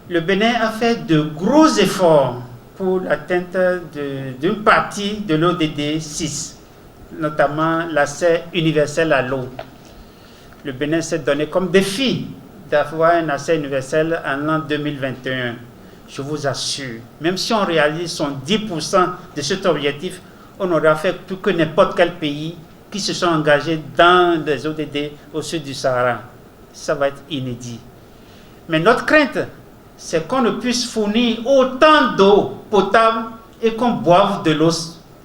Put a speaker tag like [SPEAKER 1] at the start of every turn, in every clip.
[SPEAKER 1] le Bénin a fait de gros efforts pour l'atteinte d'une partie de l'ODD 6, notamment l'accès universel à l'eau. Le Bénin s'est donné comme défi d'avoir un accès universel en l'an 2021. Je vous assure, même si on réalise son 10% de cet objectif, on aura fait plus que n'importe quel pays qui se sont engagés dans des ODD au sud du Sahara. Ça va être inédit. Mais notre crainte, c'est qu'on ne puisse fournir autant d'eau potable et qu'on boive de l'eau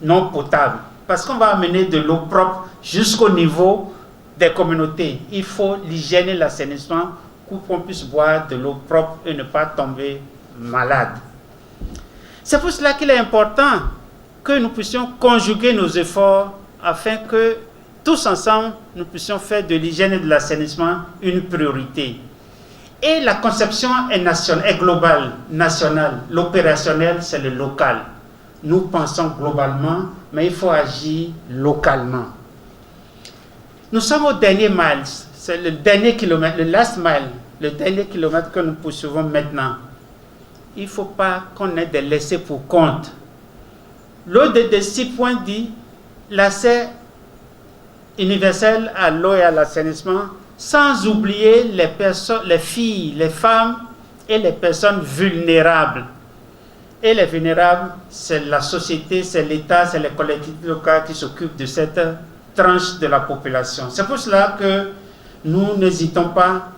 [SPEAKER 1] non potable. Parce qu'on va amener de l'eau propre jusqu'au niveau des communautés. Il faut l'hygiène et l'assainissement pour qu'on puisse boire de l'eau propre et ne pas tomber malade. C'est pour cela qu'il est important que nous puissions conjuguer nos efforts afin que tous ensemble, nous puissions faire de l'hygiène et de l'assainissement une priorité. Et la conception est nationale, est globale, nationale. L'opérationnel, c'est le local. Nous pensons globalement, mais il faut agir localement. Nous sommes au dernier mile, c'est le dernier kilomètre, le last mile, le dernier kilomètre que nous poursuivons maintenant. Il ne faut pas qu'on ait des laissés pour compte. L'ODD 6 points dit l'accès universel à l'eau et à l'assainissement, sans oublier les filles, les femmes et les personnes vulnérables. Et les vulnérables, c'est la société, c'est l'État, c'est les collectivités locales qui s'occupent de cette tranche de la population. C'est pour cela que nous n'hésitons pas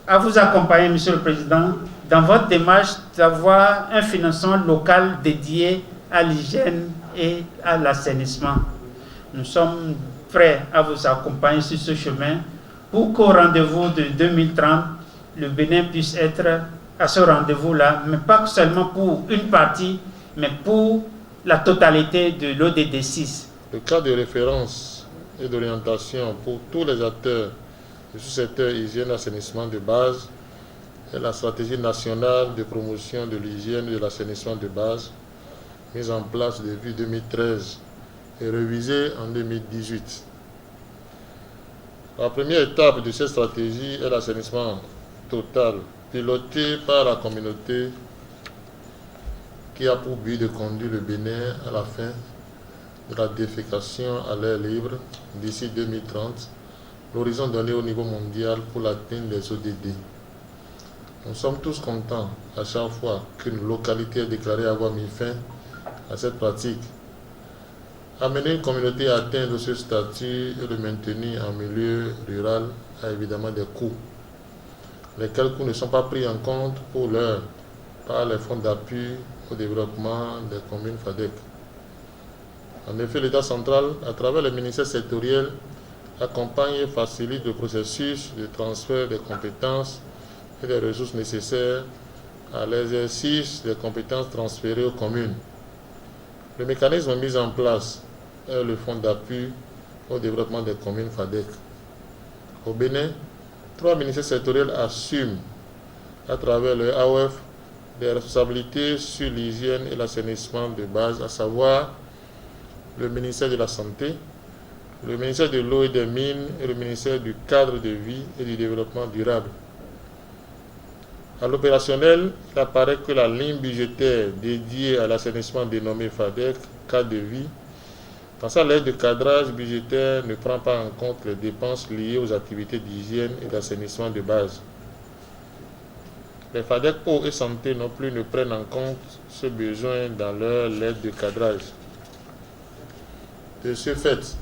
[SPEAKER 1] à vous accompagner, Monsieur le Président, dans votre démarche d'avoir un financement local dédié à l'hygiène et à l'assainissement. Nous sommes prêts à vous accompagner sur ce chemin pour qu'au rendez-vous de 2030, le Bénin puisse être à ce rendez-vous-là, mais pas seulement pour une partie, mais pour la totalité de l'ODD 6.
[SPEAKER 2] Le cadre de référence et d'orientation pour tous les acteurs du sous-secteur hygiène et assainissement de base est la stratégie nationale de promotion de l'hygiène et de l'assainissement de base, mise en place depuis 2013 et révisée en 2018. La première étape de cette stratégie est l'assainissement total, piloté par la communauté, qui a pour but de conduire le Bénin à la fin de la défécation à l'air libre d'ici 2030, l'horizon donné au niveau mondial pour l'atteinte des ODD. Nous sommes tous contents à chaque fois qu'une localité est déclarée avoir mis fin à cette pratique. Amener une communauté à atteindre ce statut et le maintenir en milieu rural a évidemment des coûts. Lesquels coûts ne sont pas pris en compte pour l'heure par les fonds d'appui au développement des communes FADEC. En effet, l'État central, à travers les ministères sectoriels, accompagne et facilite le processus de transfert des compétences et des ressources nécessaires à l'exercice des compétences transférées aux communes. Le mécanisme mis en place est le fonds d'appui au développement des communes FADEC. Au Bénin, 3 ministères sectoriels assument, à travers le AOF, des responsabilités sur l'hygiène et l'assainissement de base, à savoir le ministère de la Santé, le ministère de l'Eau et des Mines et le ministère du Cadre de vie et du Développement durable. À l'opérationnel, il apparaît que la ligne budgétaire dédiée à l'assainissement dénommée FADEC, Cadre de vie, dans sa lettre de cadrage budgétaire, ne prend pas en compte les dépenses liées aux activités d'hygiène et d'assainissement de base. Les FADEC Eau et Santé non plus ne prennent en compte ce besoin dans leur lettre de cadrage. De ce fait,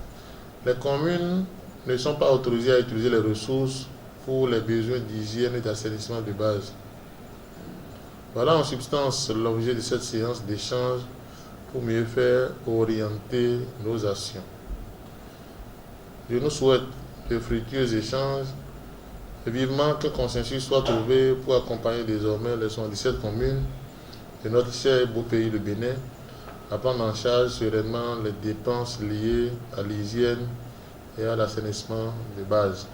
[SPEAKER 2] les communes ne sont pas autorisées à utiliser les ressources pour les besoins d'hygiène et d'assainissement de base. Voilà en substance l'objet de cette séance d'échange pour mieux faire orienter nos actions. Je nous souhaite de fructueux échanges et vivement qu'un consensus soit trouvé pour accompagner désormais les 77 communes de notre cher et beau pays le Bénin à prendre en charge sereinement les dépenses liées à l'hygiène et à l'assainissement de base.